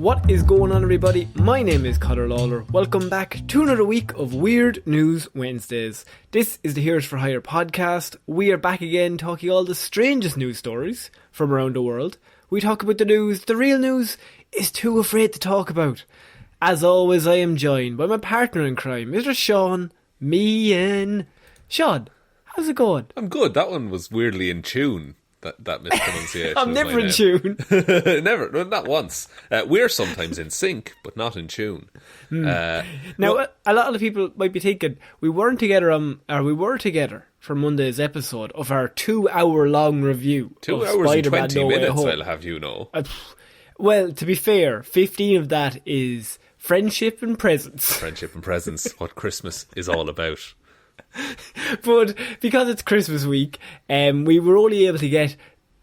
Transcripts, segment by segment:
What is going on, everybody? My name is Ciara Lawler. Welcome back to another week of Weird News Wednesdays. This is the Heroes for Hire podcast. We are back again talking all the strangest news stories from around the world. We talk about the news. The real news is too afraid to talk about. As always, I am joined by my partner in crime, Mr. Shaun, me and Shaun. How's it going? I'm good. That one was weirdly in tune. That mispronunciation. I'm never in tune. Never, not once. We're sometimes in sync, but not in tune. Now, a lot of the people might be thinking we were together for Monday's episode of our 2-hour-long review. 2 of hours Spider-Man and 20 No Way minutes, Home. I'll have you know. Well, to be fair, 15 of that is friendship and presents. Friendship and presents, what Christmas is all about. But because it's Christmas week, we were only able to get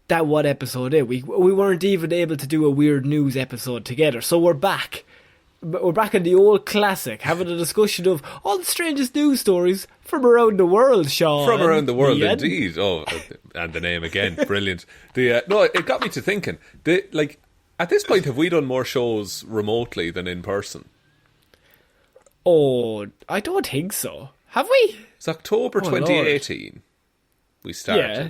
that one episode in. We weren't even able to do a weird news episode together. So we're back. We're back in the old classic, having a discussion of all the strangest news stories from around the world, Shaun. From around the world, indeed. Oh, and the name again, brilliant. No, it got me to thinking. At this point, have we done more shows remotely than in person? Oh, I don't think so. Have we? It's October 2018. We started. Yeah,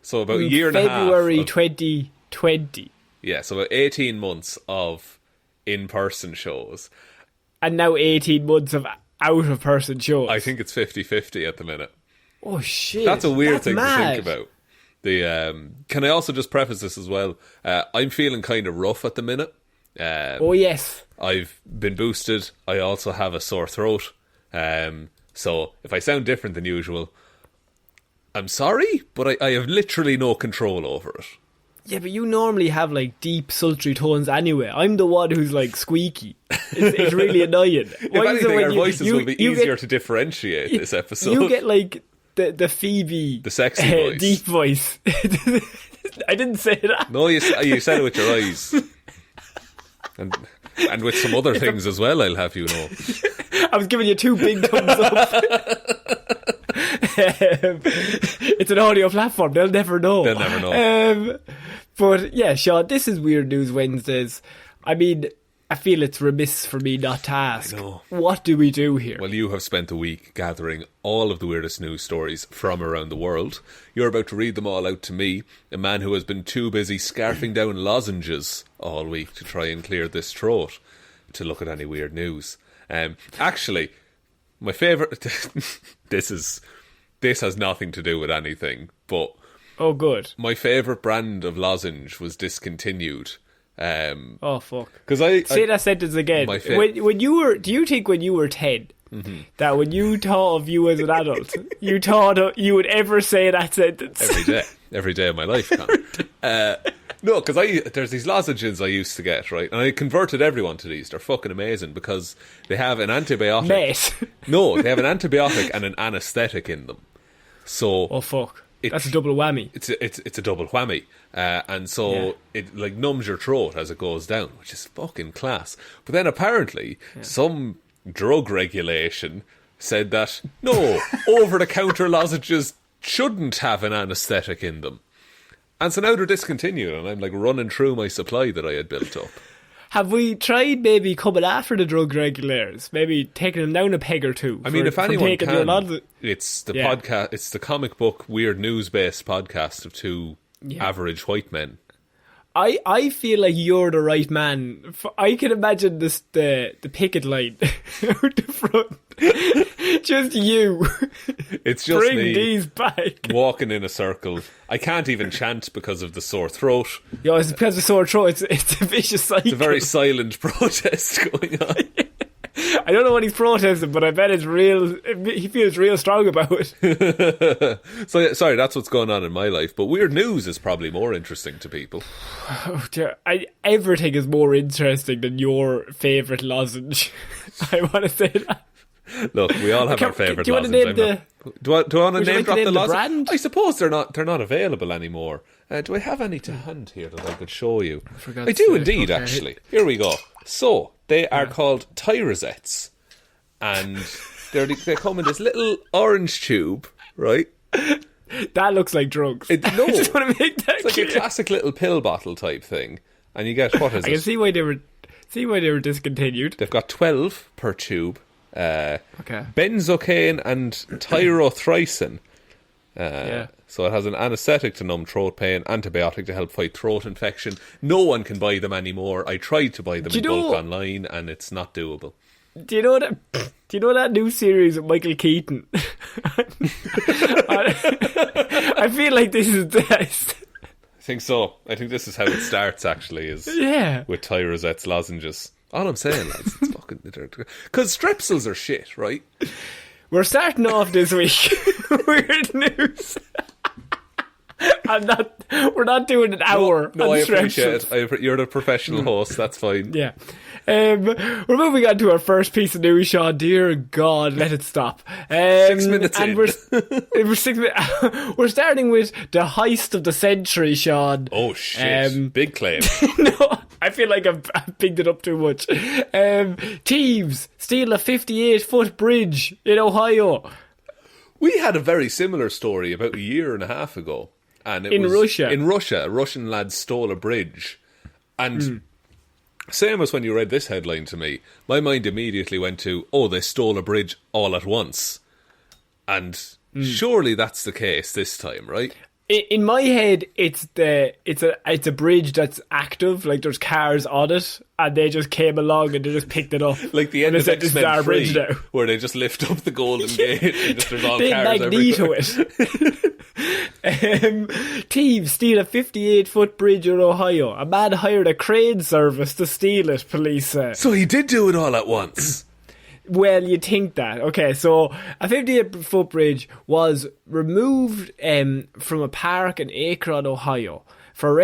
so about a year and a half. February 2020. Yeah, so about 18 months of in-person shows. And now 18 months of out-of-person shows. I think it's 50-50 at the minute. Oh, shit. That's a weird thing mad. to think about. Can I also just preface this as well? I'm feeling kind of rough at the minute. Oh, yes. I've been boosted. I also have a sore throat. So if I sound different than usual, I'm sorry, but I have literally no control over it. Yeah, but you normally have deep sultry tones anyway. I'm the one who's squeaky. It's really annoying. If anything, our voices will be easier to differentiate this episode. You get the Phoebe, the sexy voice, deep voice. I didn't say that. No, you said it with your eyes. And with some other things as well, I'll have you know. I was giving you 2 big thumbs up. It's an audio platform. They'll never know. They'll never know. But yeah, Shaun, this is Weird News Wednesdays. I mean, I feel it's remiss for me not to ask. I know. What do we do here? Well, you have spent a week gathering all of the weirdest news stories from around the world. You're about to read them all out to me, a man who has been too busy scarfing down lozenges all week to try and clear this throat to look at any weird news. Actually, my favourite... This has nothing to do with anything, but... Oh, good. My favourite brand of lozenge was discontinued. Oh, fuck. Say that sentence again. When you were... Do you think when you were 10... Mm-hmm. That when you thought of you as an adult, you thought you would ever say that sentence? Every day of my life, no, because there's these lozenges I used to get, right? And I converted everyone to these. They're fucking amazing because they have an antibiotic. Mate. No, they have an antibiotic and an anaesthetic in them. So... Oh, fuck. That's a double whammy. It's a double whammy. And so it numbs your throat as it goes down, which is fucking class. But then apparently some drug regulation said that, no, over-the-counter lozenges shouldn't have an anaesthetic in them. And so now they're discontinued, and I'm running through my supply that I had built up. Have we tried maybe coming after the drug regulators? Maybe taking them down a peg or two? I mean, if anyone can, it's the podcast. It's the comic book weird news-based podcast of 2 average white men. I feel like you're the right man. I can imagine the picket line out the front. Just you. It's just bring me these back. Walking in a circle. I can't even chant because of the sore throat. Yeah, it's because of the sore throat. It's a vicious cycle. It's a very silent protest going on. I don't know what he's protesting, but I bet it's real. He feels real strong about it. So, sorry, that's what's going on in my life. But weird news is probably more interesting to people. Oh dear. Everything is more interesting than your favourite lozenge. I want to say that. Look, we all have our favourite lozenge. Do I want to name drop the lozenge? I suppose they're not available anymore. Do I have any to hand here that I could show you? I do indeed, actually. Here we go. So, they are called Tyrosettes. And they come in this little orange tube, right? That looks like drugs. No. I just want to make that it's clear. like a classic little pill bottle type thing. And you get, what is I it? can see why they were discontinued. They've got 12 per tube. Okay. Benzocaine and tyrothricin. Yeah. So it has an anaesthetic to numb throat pain, antibiotic to help fight throat infection. No one can buy them anymore. I tried to buy them in bulk online, and it's not doable. Do you know that new series with Michael Keaton? I feel like this is this. I think so. I think this is how it starts, actually, is with Tyrozette's lozenges. All I'm saying, lads, it's fucking... Because strepsils are shit, right? We're starting off this week. Weird news. We're not doing an hour. No, on I appreciate strepsils. it. You're the professional host. That's fine. Yeah. We're moving on to our first piece of news, Shaun. Dear God, let it stop. 6 minutes and in. We're starting with the heist of the century, Shaun. Oh, shit. Big claim. No, I feel like I've bigged it up too much. Thieves steal a 58-foot bridge in Ohio. We had a very similar story about a year and a half ago. And it was Russia. In Russia, a Russian lad stole a bridge. And same as when you read this headline to me, my mind immediately went to, oh, they stole a bridge all at once. And surely that's the case this time, right? In my head, it's a bridge that's active, like there's cars on it, and they just came along and they just picked it up. Like the end of this is X-Men our 3, bridge now. where they just lift up the Golden Gate and just, there's all They cars magneto everywhere. it. Thieves steal a 58-foot bridge in Ohio. A man hired a crane service to steal it, police say. So he did do it all at once. Well, you'd think that. Okay, so a 58-foot bridge was removed from a park in Akron, Ohio for a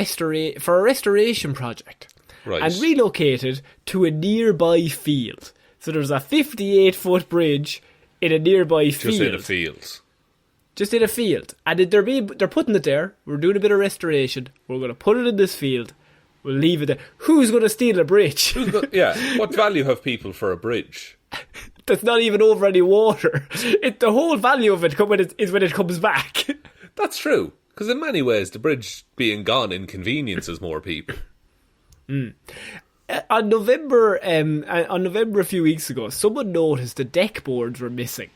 restoration project. Right. And relocated to a nearby field. So there's a 58-foot bridge in a nearby field. Just in a field. Just in a field. And they're putting it there. We're doing a bit of restoration. We're going to put it in this field. We'll leave it there. Who's going to steal a bridge? What value have people for a bridge? That's not even over any water. The whole value of it is when it comes back. That's true. Because in many ways, the bridge being gone inconveniences more people. On November a few weeks ago, someone noticed the deck boards were missing.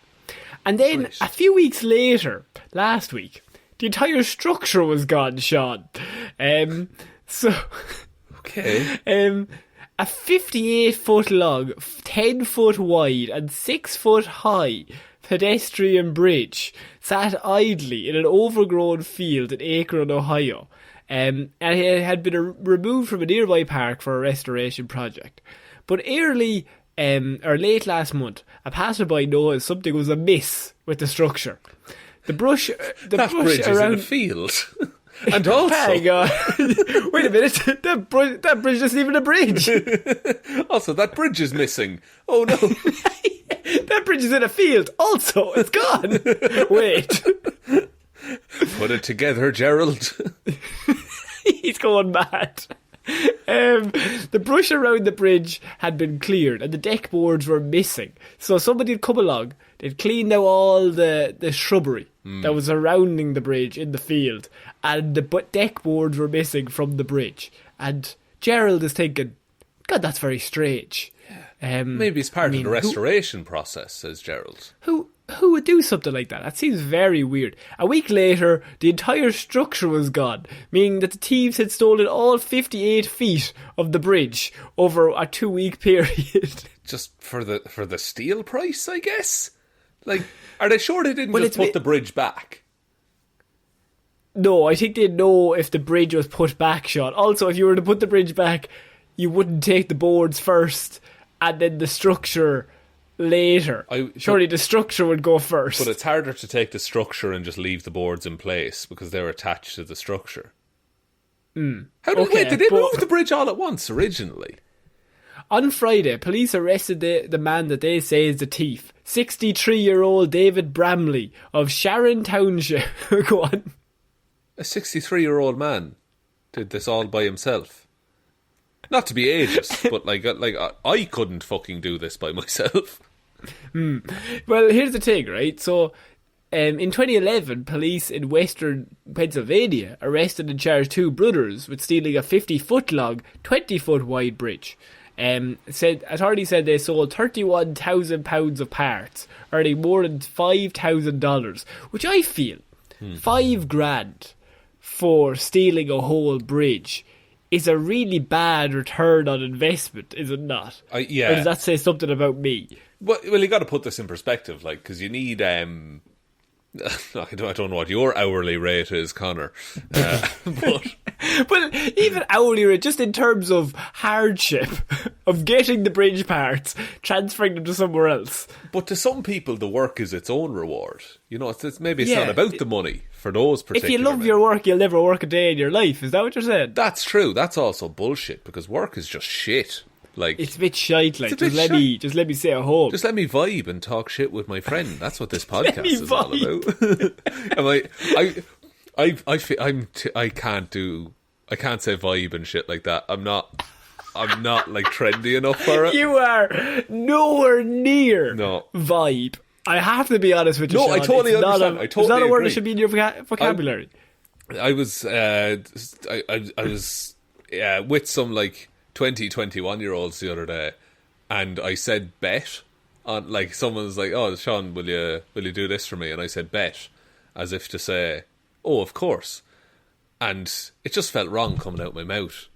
And then a few weeks later, last week, the entire structure was gone, Shaun. Okay. A 58-foot long, 10-foot wide and 6-foot high pedestrian bridge sat idly in an overgrown field in Akron, Ohio. And it had been removed from a nearby park for a restoration project. But late last month, a passerby noticed something was amiss with the structure. That bridge is in a field. And also... Hang on. Wait a minute. That bridge isn't even a bridge. Also, that bridge is missing. Oh, no. That bridge is in a field. Also, it's gone. Wait. Put it together, Gerald. He's going mad. The brush around the bridge had been cleared and the deck boards were missing. So somebody had come along, they'd cleaned out all the shrubbery that was surrounding the bridge in the field, and the deck boards were missing from the bridge. And Gerald is thinking, God, that's very strange. Maybe it's part of the restoration process, says Gerald. Who would do something like that? That seems very weird. A week later, the entire structure was gone, meaning that the thieves had stolen all 58 feet of the bridge over a 2-week period. Just for the steel price, I guess? Like, are they sure they didn't just put the bridge back? No, I think they'd know if the bridge was put back, Shaun. Also, if you were to put the bridge back, you wouldn't take the boards first and then the structure later. Surely the structure would go first. But it's harder to take the structure and just leave the boards in place because they're attached to the structure. Wait, they did move the bridge all at once originally? On Friday, police arrested the man that they say is the thief, 63-year-old David Bramley of Sharon Township. Go on. A 63-year-old man did this all by himself. Not to be ageist, but like I couldn't fucking do this by myself. Well, here's the thing, right? So In 2011, police in western Pennsylvania arrested and charged 2 brothers with stealing a 50-foot long, 20-foot wide bridge. Authorities said they sold £31,000 of parts, earning more than $5,000, which I feel $5,000 for stealing a whole bridge is a really bad return on investment, is it not? Yeah. Or does that say something about me? Well, you got to put this in perspective, like, because you need. I don't know what your hourly rate is, Connor. But even hourly rate, just in terms of hardship of getting the bridge parts, transferring them to somewhere else. But to some people, the work is its own reward. You know, maybe it's not about the money for those particular. If you love your work, you'll never work a day in your life. Is that what you're saying? That's true. That's also bullshit, because work is just shit. Like, it's a bit shite. Like, just let me stay at home. Just let me vibe and talk shit with my friend. That's what this podcast is all about. I can't say vibe and shit like that. I'm not like trendy enough for it. You are nowhere near no vibe. I have to be honest with you. No, Shaun. I totally understand. It's not a word that should be in your vocabulary. I was with some like 20, 21-year-olds the other day, and I said bet on, like, someone's like, "Oh, Shaun, will you do this for me?" And I said bet, as if to say, "Oh, of course." And it just felt wrong coming out my mouth.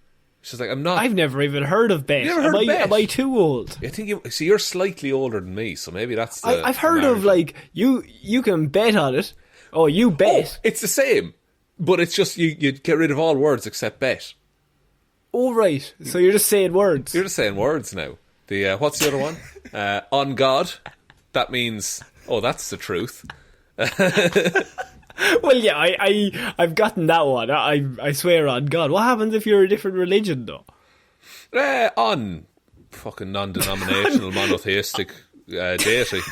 She's like, "I'm not." I've never even heard of bet. You never heard of bet? Am I too old? I think you're slightly older than me, so maybe that's. I've heard of, like, you can bet on it. Oh, you bet. Oh, it's the same, but it's just you get rid of all words except bet. Oh, right. So you're just saying words. You're just saying words now. The what's the other one? On God. That means, oh, that's the truth. Well, yeah, I've gotten that one. I swear on God. What happens if you're a different religion, though? On fucking non-denominational monotheistic deity.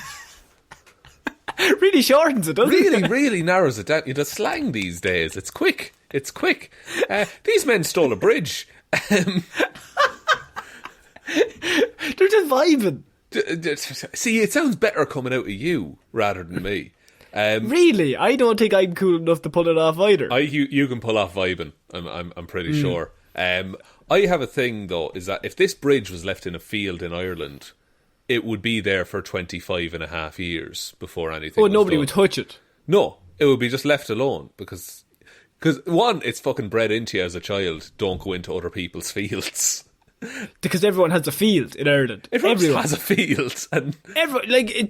Really shortens it, doesn't it? Really narrows it down. The slang these days, it's quick. These men stole a bridge. They're just vibing. See, it sounds better coming out of you rather than me. Really? I don't think I'm cool enough to pull it off either. You can pull off vibing. I'm pretty sure. I have a thing though, is that if this bridge was left in a field in Ireland, it would be there for 25 and a half years before anything. Oh, nobody would touch it. No, it would be just left alone because one, it's fucking bred into you as a child. Don't go into other people's fields. Because everyone has a field in Ireland. Everyone has a field. And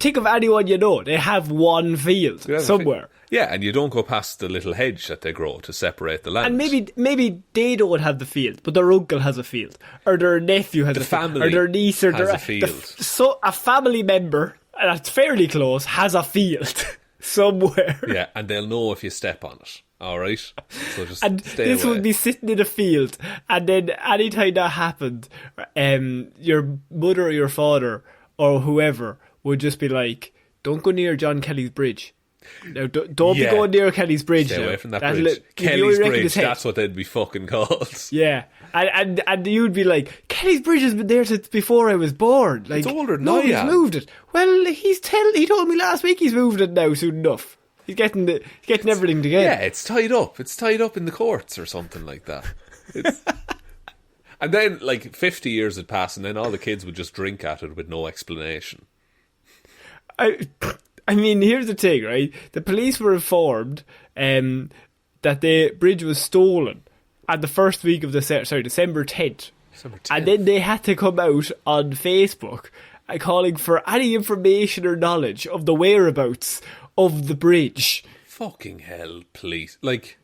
think of anyone you know. They have one field somewhere. Yeah, and you don't go past the little hedge that they grow to separate the land. And maybe they don't have the field, but their uncle has a field, or their nephew has a field, or their niece or has a field. So a family member that's fairly close has a field somewhere. Yeah, and they'll know if you step on it. All right, so just and stay this away. would be sitting in a field, and then anytime that happened, your mother or your father or whoever would just be like, "Don't go near John Kelly's bridge. Now, don't be going near Kelly's bridge. Stay now. away from that bridge. Kelly's bridge. That's what they'd be fucking called. Yeah, and you'd be like, Kelly's bridge has been there since before I was born. Like, it's older than nobody's moved it. Well, he told me last week he's moved it now soon enough. He's getting everything together. Yeah, it's tied up. It's tied up in the courts or something like that. And then, like, 50 years had passed, and then all the kids would just drink at it with no explanation. I mean, here's the thing, right? The police were informed that the bridge was stolen at the first week of December 10th. And then they had to come out on Facebook calling for any information or knowledge of the whereabouts of the bridge. Fucking hell, police. Like,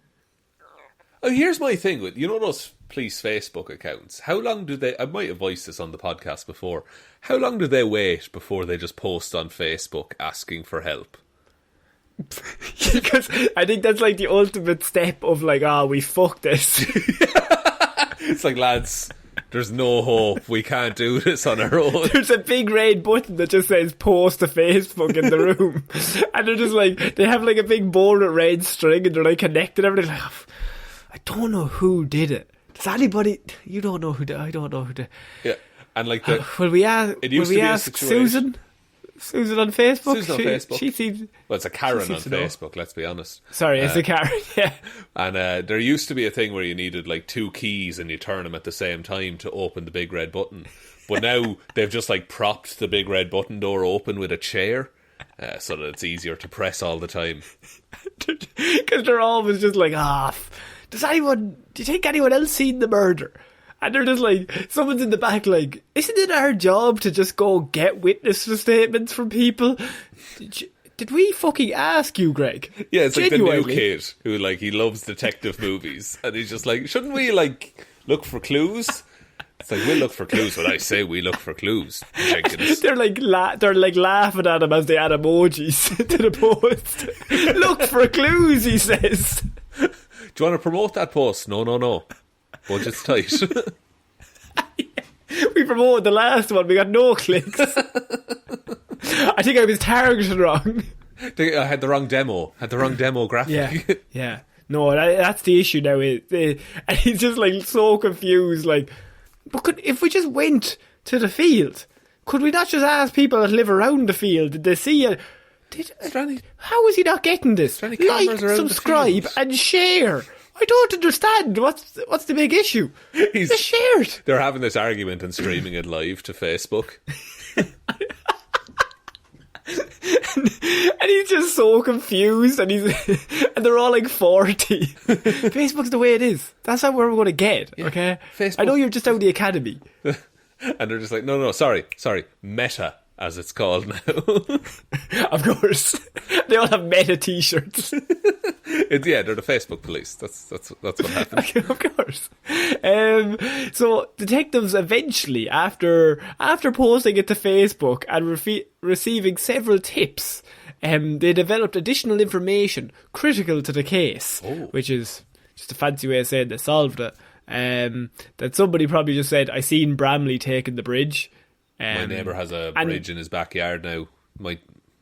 here's my thing with, you know those police Facebook accounts? How long do they, I might have voiced this on the podcast before, how long do they wait before they just post on Facebook asking for help? Because I think that's like the ultimate step of like, we fucked this. It's like, lads, there's no hope. We can't do this on our own. There's a big red button that just says post to Facebook in the room. And they're just like, they have like a big ball with red string and they're like connected. Everything like, I don't know who did it. Does anybody? You don't know who did. I don't know who did. Yeah, and like will we ask Susan? Susan on Facebook? Susan on Facebook. She seems... Well, it's a Karen on seems to know. Facebook, let's be honest. Sorry, it's a Karen, yeah. And there used to be a thing where you needed like 2 keys and you turn them at the same time to open the big red button. But now they've just like propped the big red button door open with a chair so that it's easier to press all the time. Because they're always just like, do you think anyone else seen the murder? And they're just like, someone's in the back like, isn't it our job to just go get witness statements from people? Did we fucking ask you, Greg? Yeah, it's Genuinely. like the new kid who like, he loves detective movies. And he's just like, shouldn't we like look for clues? It's like, we'll look for clues when I say we look for clues, Jenkins. They're like laughing at him as they add emojis to the post. Look for clues, he says. Do you want to promote that post? No. Budget's tight. We promoted the last one, we got no clicks. I think I was targeted wrong. I had the wrong demo. graphic. Yeah. No, that's the issue now. And he's just like so confused. Like, but if we just went to the field, could we not just ask people that live around the field? Did they see it? How is he not getting this? Like, subscribe, and share. I don't understand. What's the big issue? It's shared. They're having this argument and streaming it live to Facebook. And he's just so confused, and they're all like 40. Facebook's the way it is. That's how we're going to get. Yeah. Okay, Facebook. I know you're just out of the academy, and they're just like, no, sorry, Meta, as it's called now. Of course, they all have Meta T-shirts. Yeah, they're the Facebook police. That's what happened. Okay, of course. So detectives eventually, after posting it to Facebook and receiving several tips, they developed additional information critical to the case, which is just a fancy way of saying they solved it. That somebody probably just said, "I seen Bramley taking the bridge." My neighbour has a bridge in his backyard now.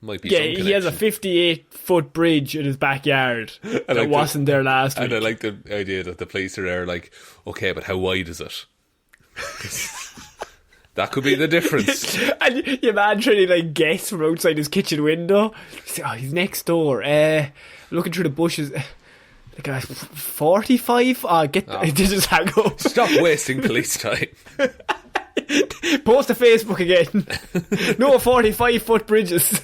Might be yeah, some connection. He has a 58-foot bridge in his backyard that wasn't there last week. And I like the idea that the police are there like, okay, but how wide is it? That could be the difference. And your man trying to like guess from outside his kitchen window. He's next door. Looking through the bushes. Like a 45? This is how it goes. Stop wasting police time. Post to Facebook again. No 45-foot bridges.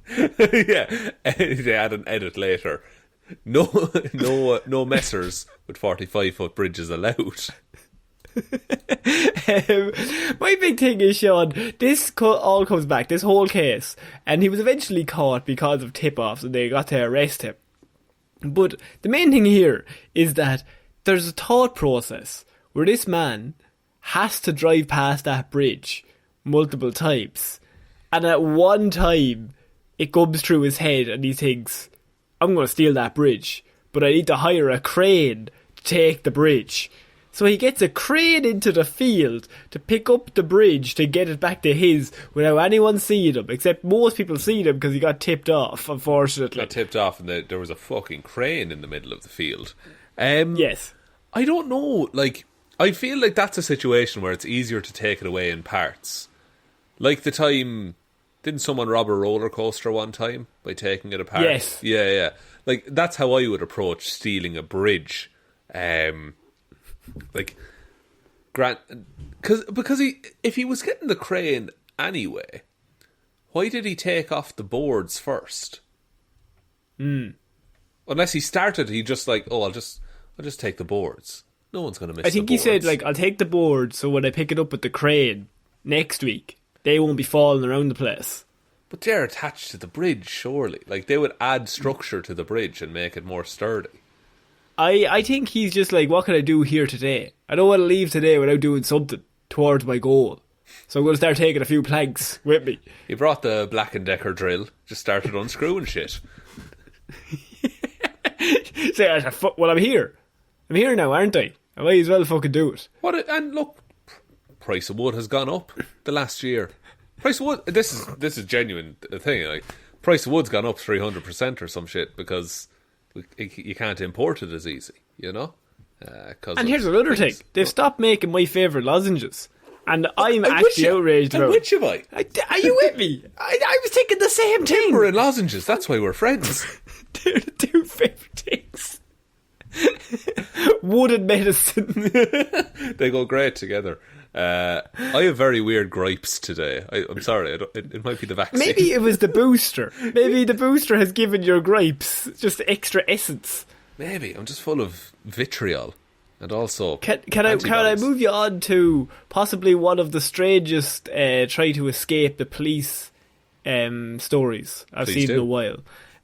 Yeah, they add an edit later. No messers with 45-foot bridges allowed. My big thing is, Shaun, this all comes back, this whole case, and he was eventually caught because of tip-offs and they got to arrest him. But the main thing here is that there's a thought process where this man has to drive past that bridge multiple times, and at one time it comes through his head and he thinks, I'm going to steal that bridge, but I need to hire a crane to take the bridge. So he gets a crane into the field to pick up the bridge to get it back to his without anyone seeing him, except most people see him because he got tipped off, unfortunately. Got tipped off and there was a fucking crane in the middle of the field. Yes. I don't know, like, I feel like that's a situation where it's easier to take it away in parts. Like the time, didn't someone rob a roller coaster one time by taking it apart? Yes. Yeah. Like, that's how I would approach stealing a bridge. Like, because if he was getting the crane anyway, why did he take off the boards first? Unless he started, he just like, I'll just take the boards. No one's going to miss the boards. I think he said, like, I'll take the boards so when I pick it up with the crane next week, they won't be falling around the place. But they're attached to the bridge, surely. Like, they would add structure to the bridge and make it more sturdy. I think he's just like, what can I do here today? I don't want to leave today without doing something towards my goal. So I'm going to start taking a few planks with me. He brought the Black & Decker drill, just started unscrewing shit. So, well, I'm here. I'm here now, aren't I? I might as well fucking do it. And look, price of wood has gone up the last year. Price of wood, this is genuine thing. Like, price of wood's gone up 300% or some shit because you can't import it as easy, you know? And here's another thing. They've stopped making my favourite lozenges. And I'm actually outraged about it. Which am I? Are you with me? I was thinking the same thing. Timber and lozenges, that's why we're friends. They're the two favourite things. Wood and medicine. They go great together. I have very weird gripes today. I'm sorry, it might be the vaccine. Maybe it was the booster. Maybe the booster has given your gripes just extra essence. Maybe. I'm just full of vitriol. And also Can I move you on to possibly one of the strangest try to escape the police stories I've seen in a while.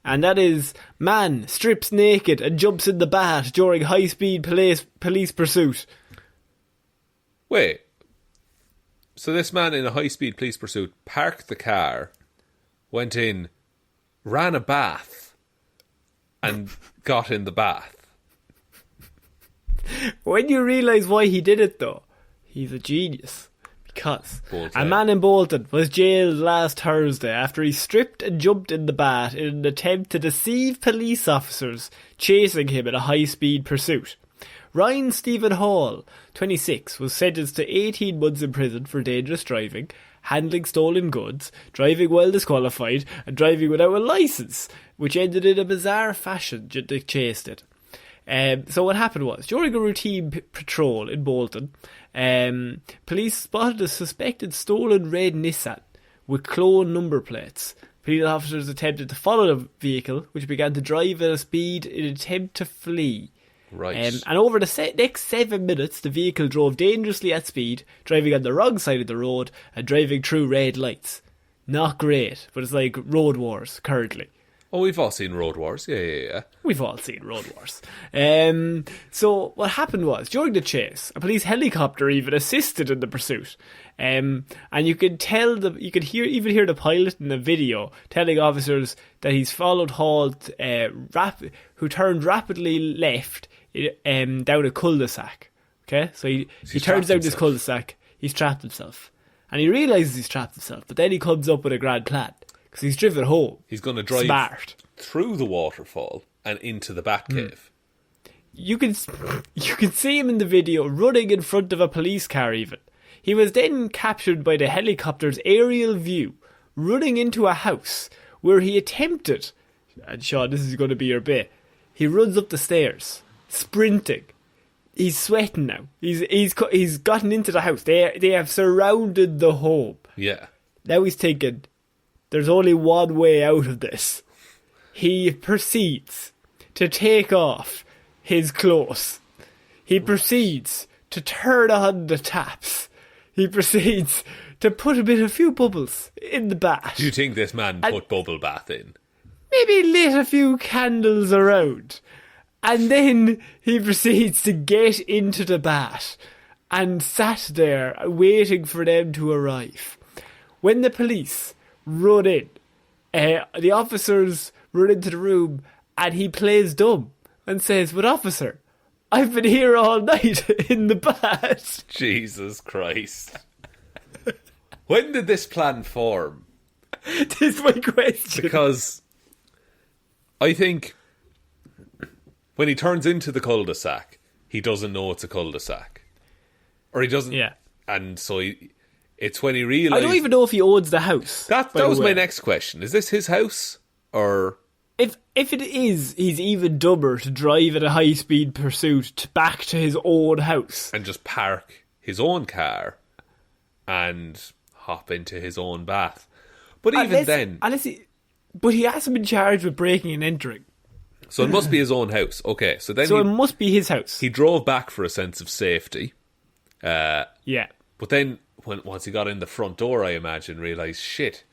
And that is, man strips naked and jumps in the bath during high-speed police pursuit. Wait. So this man in a high-speed police pursuit parked the car, went in, ran a bath, and got in the bath. When you realise why he did it, though, he's a genius. Because a man in Bolton was jailed last Thursday after he stripped and jumped in the bath in an attempt to deceive police officers chasing him in a high-speed pursuit. Ryan Stephen Hall, 26, was sentenced to 18 months in prison for dangerous driving, handling stolen goods, driving while disqualified, and driving without a licence, which ended in a bizarre fashion. They chased it. So what happened was, during a routine patrol in Bolton, police spotted a suspected stolen red Nissan with clone number plates. Police officers attempted to follow the vehicle, which began to drive at a speed in an attempt to flee. Right. And over the next 7 minutes, the vehicle drove dangerously at speed, driving on the wrong side of the road and driving through red lights. Not great, but it's like Road Wars currently. Oh, we've all seen Road Wars. Yeah. We've all seen Road Wars. So what happened was, during the chase, a police helicopter even assisted in the pursuit. And you could hear the pilot in the video telling officers that he's followed Hall, who turned rapidly left down a cul-de-sac. Okay, so he turns down this cul-de-sac. He's trapped himself, and he realises he's trapped himself. But then he comes up with a grand plan. Because he's driven home. He's going to drive through the waterfall and into the Batcave. You can see him in the video running in front of a police car even. He was then captured by the helicopter's aerial view, running into a house where he attempted, and Shaun, this is going to be your bit, he runs up the stairs, sprinting. He's sweating now. He's gotten into the house. They have surrounded the home. Yeah. Now he's thinking, there's only one way out of this. He proceeds to take off his clothes. He proceeds to turn on the taps. He proceeds to put a few bubbles in the bath. Do you think this man put bubble bath in? Maybe lit a few candles around. And then he proceeds to get into the bath and sat there waiting for them to arrive. When the police run in, the officers run into the room and he plays dumb and says, "But officer, I've been here all night in the bath." Jesus Christ. When did this plan form? This is my question. Because I think when he turns into the cul-de-sac, he doesn't know it's a cul-de-sac. Or he doesn't. Yeah. And so it's when he realised... I don't even know if he owns the house. That was my next question. Is this his house? Or... If it is, he's even dumber to drive at a high-speed pursuit back to his own house. And just park his own car and hop into his own bath. But But he hasn't been charged with breaking and entering. So it must be his own house. Okay, so then it must be his house. He drove back for a sense of safety. Yeah. But then, once he got in the front door, I imagine, realised, shit,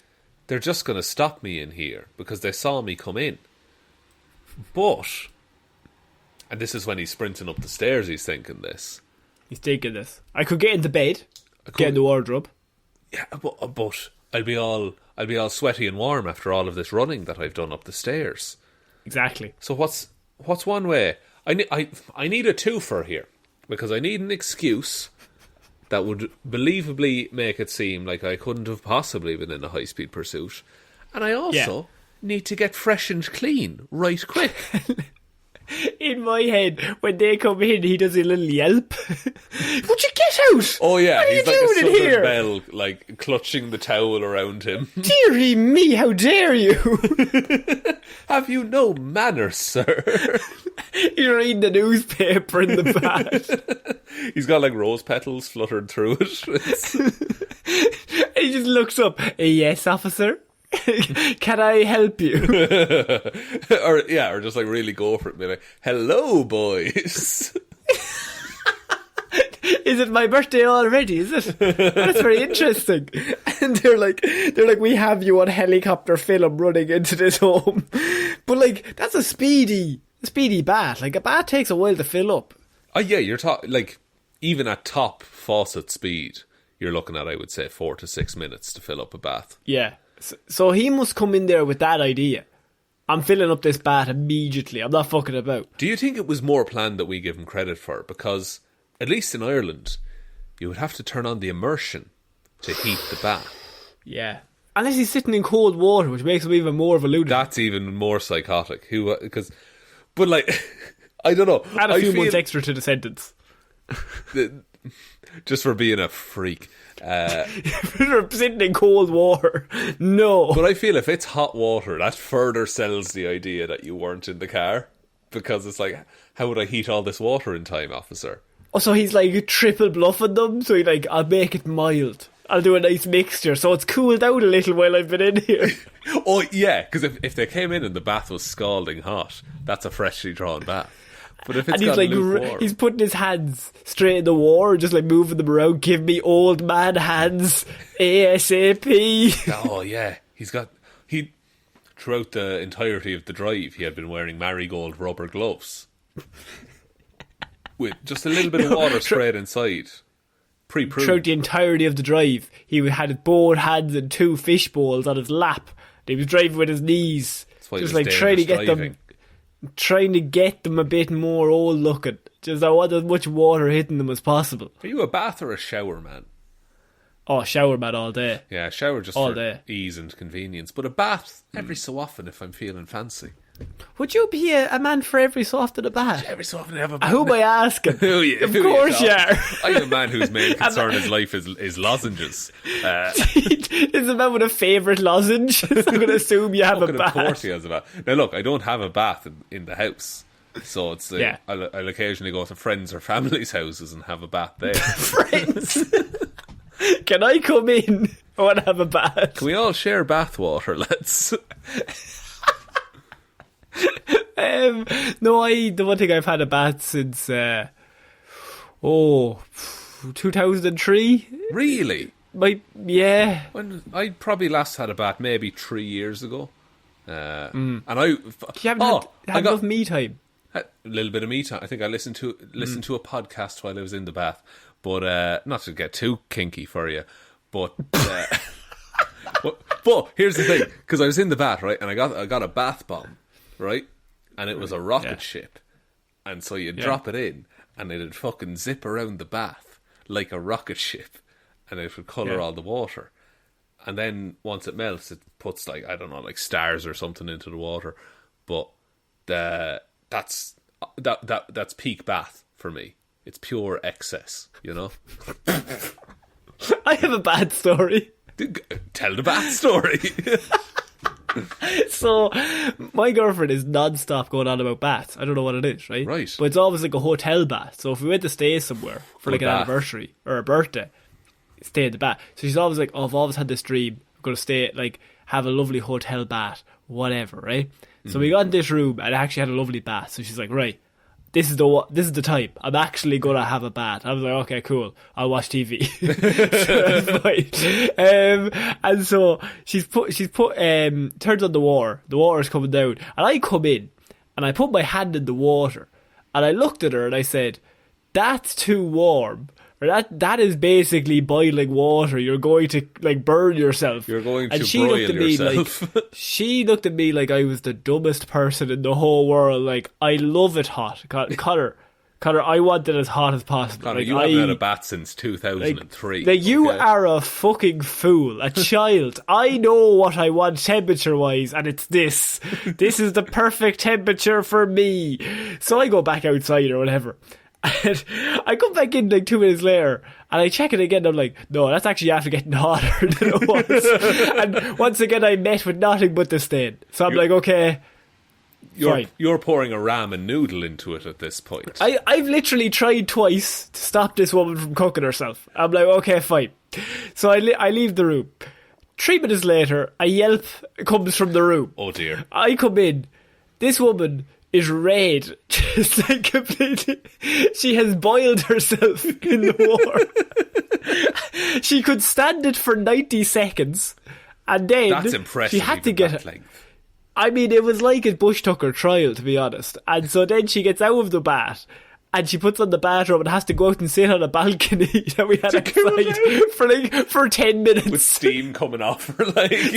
they're just going to stop me in here because they saw me come in. But, and this is when he's sprinting up the stairs, he's thinking this. He's thinking this. I could get into bed, get in the wardrobe. Yeah, but I'll be all sweaty and warm after all of this running that I've done up the stairs. Exactly. So what's one way? I need a twofer here because I need an excuse that would believably make it seem like I couldn't have possibly been in a high-speed pursuit. And I also need to get fresh and clean right quick. In my head, when they come in, he does a little yelp. Would you get out? Oh yeah, what are he's you like doing a in southern here? belle, like clutching the towel around him. Dearie me, how dare you? Have you no manners, sir? He's reading the newspaper in the bath. He's got like rose petals fluttered through it. And he just looks up. Yes, officer. Can I help you? or just like really go for it and be like, hello, boys. Is it my birthday already? Is it? That's very interesting. And they're like, we have you on helicopter film running into this home. But like, that's a speedy bath. Like a bath takes a while to fill up. Oh yeah, you're talking like even at top faucet speed, you're looking at, I would say, 4 to 6 minutes to fill up a bath. Yeah. So he must come in there with that idea. I'm filling up this bath immediately. I'm not fucking about. Do you think it was more planned that we give him credit for? Because, at least in Ireland, you would have to turn on the immersion to heat the bath. Yeah. Unless he's sitting in cold water, which makes him even more of a lunatic. That's even more psychotic. But like, I don't know. Add a few months extra to the sentence. Just for being a freak. For sitting in cold water. No. But I feel if it's hot water, that further sells the idea that you weren't in the car. Because it's like, how would I heat all this water in time, officer? Oh, so he's like triple bluffing them. So he's like, I'll make it mild. I'll do a nice mixture. So it's cooled out a little while I've been in here. Oh, yeah. Because if they came in and the bath was scalding hot, that's a freshly drawn bath. But if it's got lukewarm, he's putting his hands straight in the water, just like moving them around. Give me old man hands ASAP. Oh yeah, throughout the entirety of the drive, he had been wearing marigold rubber gloves with just a little bit of water sprayed inside. Pre-pruned. Throughout the entirety of the drive, he had both hands and 2 fish bowls on his lap. He was driving with his knees, just like trying to get them a bit more old looking. Just I want as much water hitting them as possible. Are you a bath or a shower man? Oh, shower man all day. Yeah, shower just all for day. Ease and convenience. But a bath every so often if I'm feeling fancy. Would you be a man for every so often a bath? Every so often have a bath. Who am I asking? Of course you are. I'm a man whose main concern in life is lozenges. Is a man with a favourite lozenge? I'm going to assume you have a bath. Of course he has a bath. Now look, I don't have a bath in the house. So it's I'll occasionally go to friends or family's houses and have a bath there. Friends? Can I come in? I want to have a bath. Can we all share bath water, lads? No, I don't think I've had a bath since 2003. Really? Yeah. When I probably last had a bath maybe 3 years ago. And I You haven't had enough me time. A little bit of me time. I think I listened to a podcast while I was in the bath. But not to get too kinky for you, but but here's the thing, because I was in the bath, right, and I got a bath bomb, right, and it was a rocket ship, and so you drop it in, and it'd fucking zip around the bath like a rocket ship, and it would colour all the water, and then once it melts, it puts like, I don't know, like stars or something into the water, but that's peak bath for me. It's pure excess, you know? I have a bad story. Tell the bath story. So, my girlfriend is non-stop going on about baths. I don't know what it is, right? Right. But it's always like a hotel bath. So if we went to stay somewhere for like an anniversary or a birthday, stay in the bath. So she's always like, oh, I've always had this dream. I'm going to stay, like, have a lovely hotel bath, whatever, right? So we got in this room and it actually had a lovely bath. So she's like, right, this is the time. I'm actually gonna have a bath. I was like, okay, cool. I'll watch TV. So that's fine. And so she's put turns on the water. The water's coming down, and I come in and I put my hand in the water, and I looked at her and I said, "That's too warm." Or that is basically boiling water. You're going to like burn yourself. You're going and to she broil looked at me yourself. like she looked at me like I was the dumbest person in the whole world. Like, I love it hot. Connor, Connor, I want it as hot as possible. Connor, you haven't had a bath since 2003. You are a fucking fool, a child. I know what I want temperature-wise, and it's this. This is the perfect temperature for me. So I go back outside or whatever. And I come back in like 2 minutes later, and I check it again, and I'm like, no, that's actually after getting hotter than it was. And once again, I met with nothing but the stain. So I'm like, okay... You're pouring a ramen noodle into it at this point. I've literally tried twice to stop this woman from cooking herself. I'm like, okay, fine. So I leave the room. 3 minutes later, a yelp comes from the room. Oh dear. I come in. This woman is red. Just like completely. She has boiled herself in the water. She could stand it for 90 seconds. And then that's impressive. She had to get it. I mean, it was like a bush tucker trial, to be honest. And so then she gets out of the bath and she puts on the bathrobe and has to go out and sit on a balcony that we had outside for 10 minutes. With steam coming off her,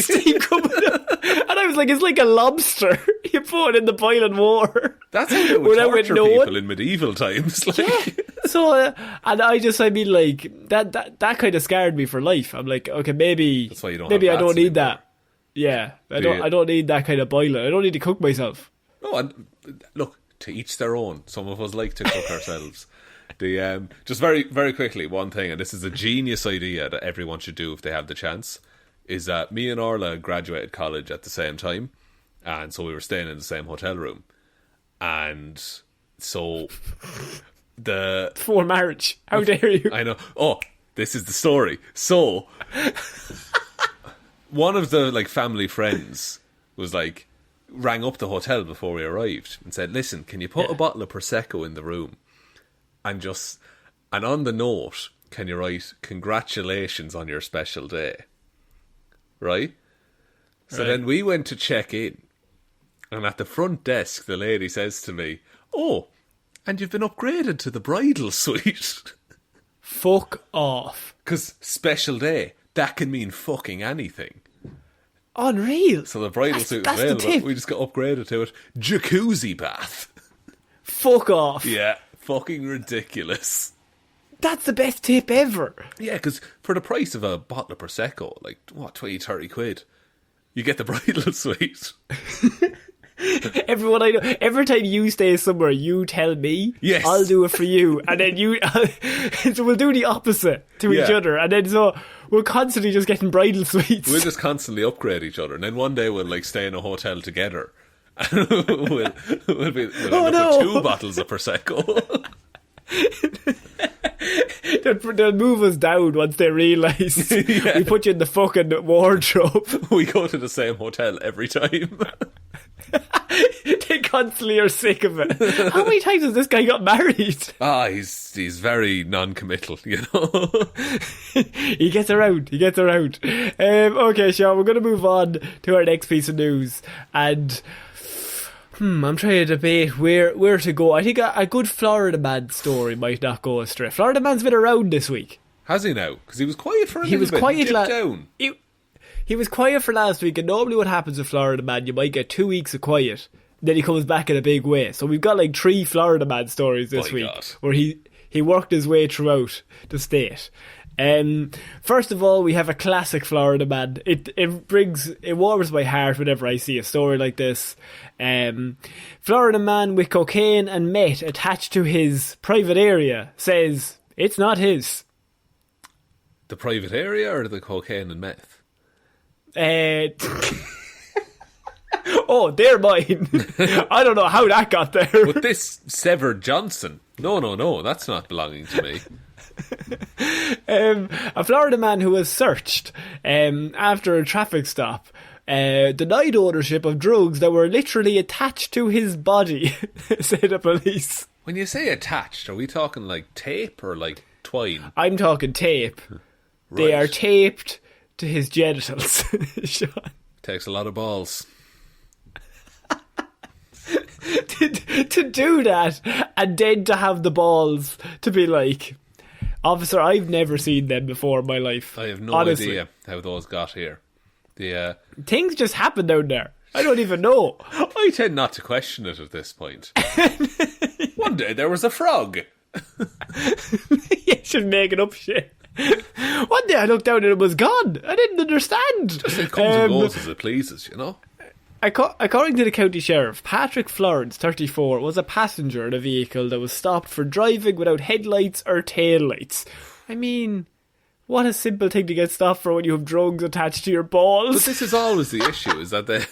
Steam coming off. And I was like, it's like a lobster. You put it in the boiling water. That's how they would torture people in medieval times. Yeah. So, and I mean, like, that kind of scarred me for life. I'm like, okay, maybe I don't need that. Yeah, I don't need that kind of boiler. I don't need to cook myself. No, and look, to each their own. Some of us like to cook ourselves. Just very, very quickly, one thing, and this is a genius idea that everyone should do if they have the chance, is that me and Orla graduated college at the same time, and so we were staying in the same hotel room. And so for marriage. How dare you? I know. Oh, this is the story. So one of the family friends was rang up the hotel before we arrived and said, listen, can you put a bottle of Prosecco in the room and on the note, can you write congratulations on your special day? Right? So then we went to check in, and at the front desk the lady says to me, oh, and you've been upgraded to the bridal suite. Fuck off. Because special day, that can mean fucking anything. Unreal. So the bridal suit was available. We just got upgraded to it. Jacuzzi bath. Fuck off. Yeah, fucking ridiculous. That's the best tip ever. Yeah, because for the price of a bottle of Prosecco, 20-30 quid, you get the bridal suite. Everyone I know, every time you stay somewhere, you tell me, yes, I'll do it for you, and then so we'll do the opposite to each other, and then so we're constantly just getting bridal suites. We'll just constantly upgrade each other, and then one day we'll stay in a hotel together, and we'll end up with 2 bottles of Prosecco. They'll move us down once they realise we put you in the fucking wardrobe. We go to the same hotel every time. They constantly are sick of it. How many times has this guy got married? He's very non-committal, you know. He gets around. Okay, Shaun, we're going to move on to our next piece of news, and I'm trying to debate where to go. I think a good Florida man story might not go astray. Florida man's been around this week. Has he now? Because he was quiet for a little bit. He was quiet. He was quiet for last week, and normally what happens with Florida man, you might get 2 weeks of quiet, then he comes back in a big way. So we've got 3 Florida man stories this week, where he worked his way throughout the state. First of all, we have a classic Florida man. It warms my heart whenever I see a story like this. Florida man with cocaine and meth attached to his private area says it's not his. The private area or the cocaine and meth? Oh, they're mine. I don't know how that got there. But this severed Johnson. No, that's not belonging to me. A Florida man who was searched after a traffic stop denied ownership of drugs that were literally attached to his body, said the police. When you say attached, are we talking tape or twine? I'm talking tape. Right. They are taped to his genitals. Shaun. Takes a lot of balls. to do that, and then to have the balls to be officer, I've never seen them before in my life. I have no idea how those got here. Things just happen down there. I don't even know. I tend not to question it at this point. One day there was a frog. You should make it up shit. One day I looked down and it was gone. I didn't understand. Just it comes and goes as it pleases, you know? According to the county sheriff, Patrick Florence, 34, was a passenger in a vehicle that was stopped for driving without headlights or taillights. I mean, what a simple thing to get stopped for when you have drugs attached to your balls. But this is always the issue, is that they...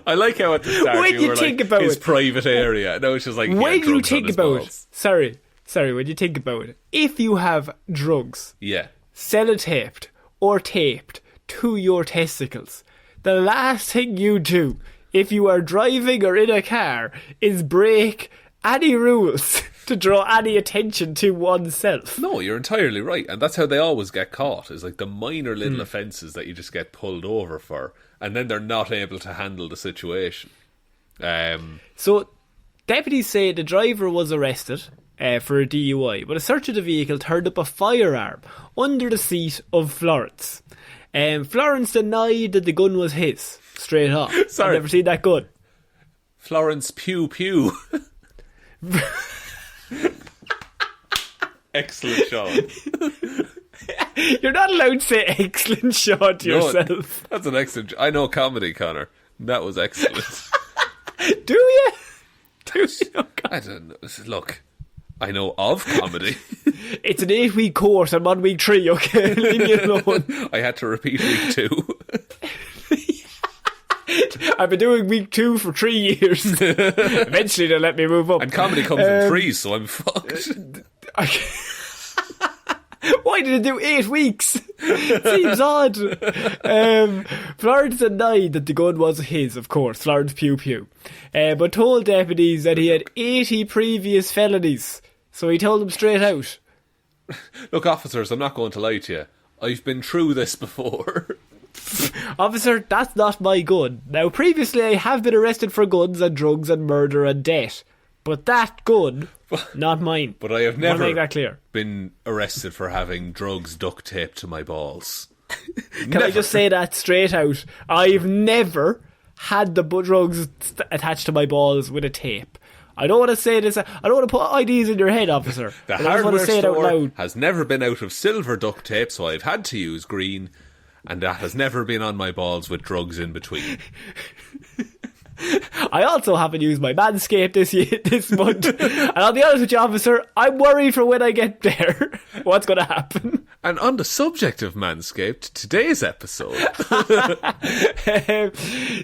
I like how at the start when you were think like, about his it, private area. No, it's just like, when you drugs think on his about balls. it, sorry, when you think about it, if you have drugs, Yeah. sellotaped or taped to your testicles, the last thing you do if you are driving or in a car is break any rules to draw any attention to oneself. No, you're entirely right. And that's how they always get caught, is like the minor little offences that you just get pulled over for, and then they're not able to handle the situation. So, deputies say the driver was arrested for a DUI, but a search of the vehicle turned up a firearm under the seat of Florence. Florence denied that the gun was his, straight off. Sorry. I've never seen that gun. Florence Pew Pew. Excellent, Shaun. You're not allowed to say excellent, Shaun, to yourself. That's an excellent... I know comedy, Connor. That was excellent. Do you? Do you? Oh, I don't know. Look, I know of comedy. It's an 8-week course and 1 week 3, okay? Leave me alone. I had to repeat week 2. I've been doing week 2 for 3 years. Eventually they'll let me move up. And comedy comes in 3, so I'm fucked. Why did it do 8 weeks? Seems odd. Florence denied that the gun was his, of course, Florence Pew Pew, but told deputies that he had 80 previous felonies. So he told them straight out. Look, officers, I'm not going to lie to you. I've been through this before. Officer, that's not my gun. Now, previously I have been arrested for guns and drugs and murder and debt. But that gun, not mine. But I have I wanna never make that clear. been arrested for having drugs duct taped to my balls. Can I just say that straight out? I've never had the drugs attached to my balls with a tape. I don't want to say this. I don't want to put ideas in your head, officer. The I just want hardware to say it out store loud. has never been out of silver duct tape, so I've had to use green, and that has never been on my balls with drugs in between. I also haven't used my Manscaped this month. And I'll be honest with you, officer, I'm worried for when I get there. What's going to happen? And on the subject of Manscaped, today's episode...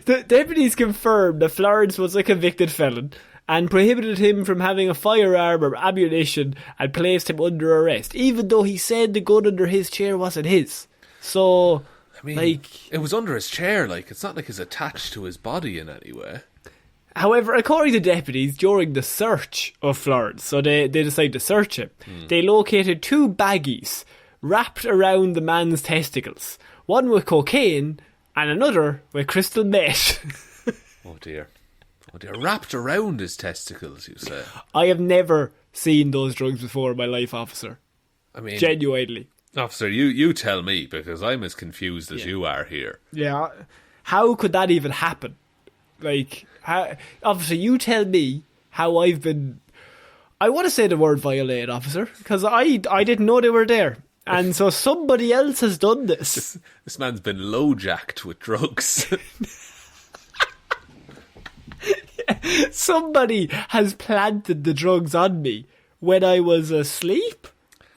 The deputies confirmed that Florence was a convicted felon and prohibited him from having a firearm or ammunition and placed him under arrest, even though he said the gun under his chair wasn't his. So... I mean, it was under his chair, it's not like it's attached to his body in any way. However, according to deputies, during the search of Florence, so they decided to search him, they located 2 baggies wrapped around the man's testicles. One with cocaine and another with crystal meth. Oh dear. Wrapped around his testicles, you say? I have never seen those drugs before in my life, officer. I mean... Genuinely. Officer, you tell me, because I'm as confused as you are here. Yeah. How could that even happen? Officer, you tell me how I've been... I want to say the word violated, officer, because I didn't know they were there. And so somebody else has done this. This man's been low-jacked with drugs. Somebody has planted the drugs on me when I was asleep.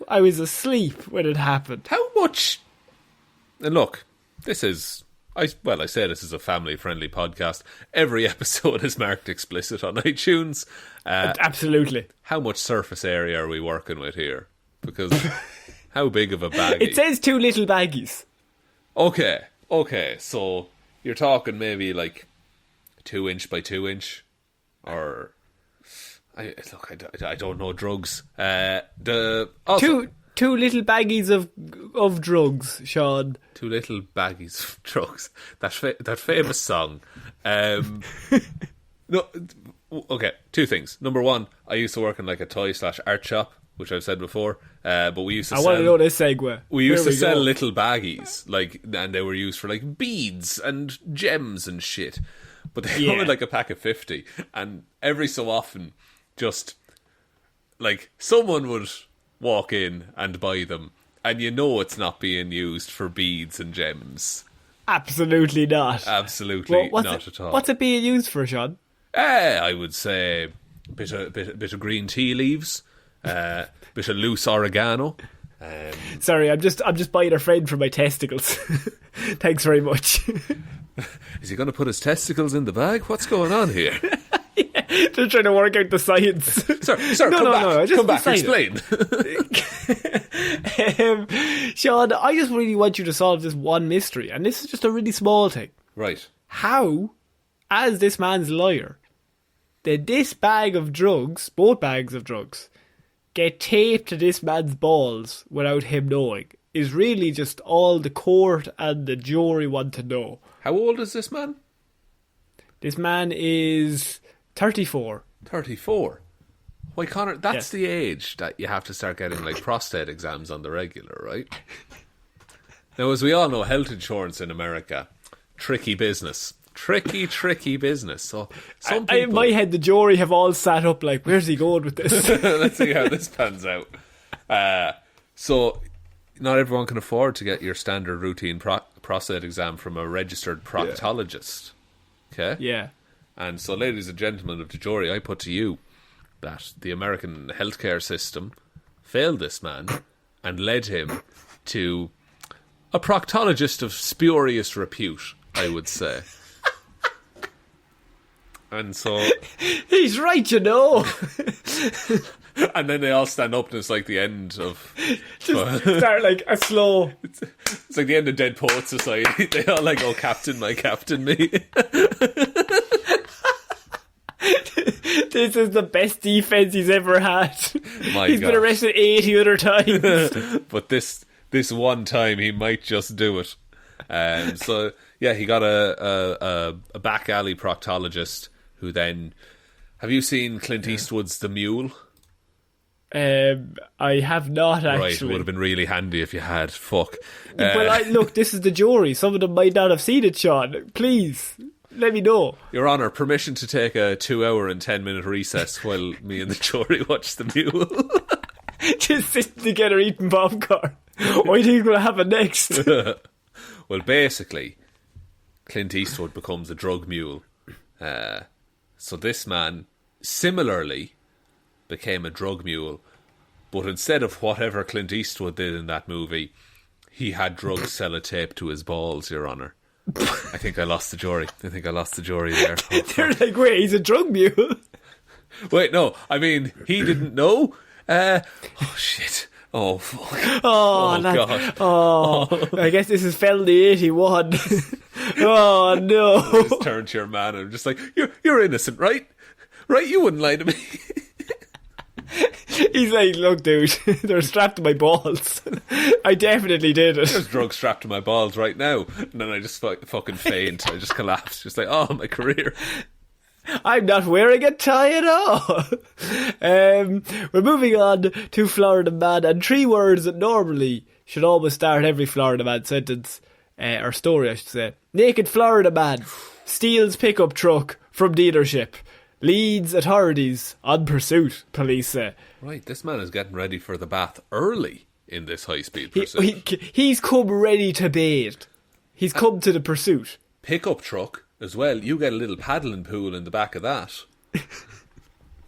I was asleep when it happened. How much... And look, this is... I say this is a family-friendly podcast. Every episode is marked explicit on iTunes. Absolutely. How much surface area are we working with here? Because how big of a baggie? It says 2 little baggies. Okay, so you're talking maybe 2 inch by 2 inch, or I don't know drugs. Two little baggies of drugs, Shaun. 2 little baggies of drugs. That famous song. No, okay. 2 things. Number 1, I used to work in a toy/art shop, which I've said before. But we used to. I want to know this segue. We used to sell little baggies, and they were used for beads and gems and shit. But they come in a pack of 50, and every so often, just Like, someone would walk in and buy them, and you know it's not being used for beads and gems. Absolutely not. Absolutely not at all. What's it being used for, Shaun? I would say bit of green tea leaves, bit of loose oregano. Sorry, I'm just buying a friend for my testicles. Thanks very much. Is he going to put his testicles in the bag? What's going on here? Yeah, they're trying to work out the science. Sorry, come back, explain. Shaun, I just really want you to solve this one mystery, and this is just a really small thing. Right. How, as this man's lawyer, did this bag of drugs, both bags of drugs, get taped to this man's balls without him knowing? Is really just all the court and the jury want to know. How old is this man? This man is 34. 34? Why, Connor, that's the age that you have to start getting, like, prostate exams on the regular, right? Now, as we all know, health insurance in America, tricky business. Tricky business. So some people... in my head, the jury have all sat up like, where's he going with this? Let's see how this pans out. So, not everyone can afford to get your standard routine prostate exam from a registered proctologist. Okay? Yeah. And so, ladies and gentlemen of the jury, I put to you that the American healthcare system failed this man and led him to a proctologist of spurious repute, I would say. And so... He's right, you know. And then they all stand up and it's like the end of... Just start like a slow... It's like the end of Dead Poets Society. They all like, oh, captain, my captain, me. This is the best defence he's ever had. He's been arrested 80 other times. But this one time he might just do it. So, yeah, he got a back alley proctologist who then... Have you seen Clint Eastwood's The Mule? I have not, actually. Right, it would have been really handy if you had. Fuck. But look, this is the jury. Some of them might not have seen it, Shaun. Please, let me know. Your Honour, permission to take a 2-hour and 10-minute recess while me and the jury watch The Mule. Just sitting together eating popcorn. What do you think will happen next? Well, basically, Clint Eastwood becomes a drug mule. So this man, similarly, became a drug mule, but instead of whatever Clint Eastwood did in that movie, he had drugs sellotaped to his balls, Your Honour. I think I lost the jury. There. Oh, they're like, wait, he's a drug mule? Wait, no, I mean, he didn't know. Oh, shit. Oh, fuck. Oh, God. Oh, I guess this is felony 81. Oh, no. Just turn to your man and I'm just like, you're innocent, right? Right? You wouldn't lie to me. He's like, look, dude, they're strapped to my balls. I definitely did it. There's drugs strapped to my balls right now. And then I just fucking faint. I just collapse. Just like, oh, my career. I'm not wearing a tie at all. We're moving on to Florida Man, and 3 words that normally should always start every Florida Man sentence, or story I should say. Naked Florida Man steals pickup truck from dealership. Leads authorities on pursuit, police say. Right, this man is getting ready for the bath early in this high-speed pursuit. He's come ready to bathe. He's come to the pursuit. Pickup truck as well. You get a little paddling pool in the back of that.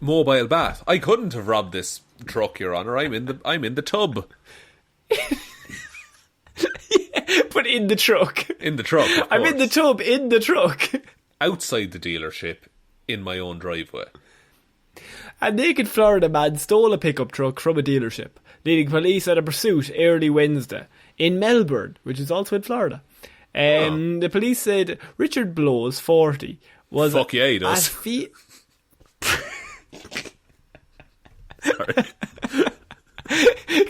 Mobile bath. I couldn't have robbed this truck, Your Honour. I'm in the tub. Yeah, but in the truck. In the truck, of course. I'm in the tub, in the truck. Outside the dealership, in my own driveway. A naked Florida man stole a pickup truck from a dealership, leading police on a pursuit early Wednesday in Melbourne, which is also in Florida. The police said Richard Blows, 40, was... Fuck yeah, he does. Sorry.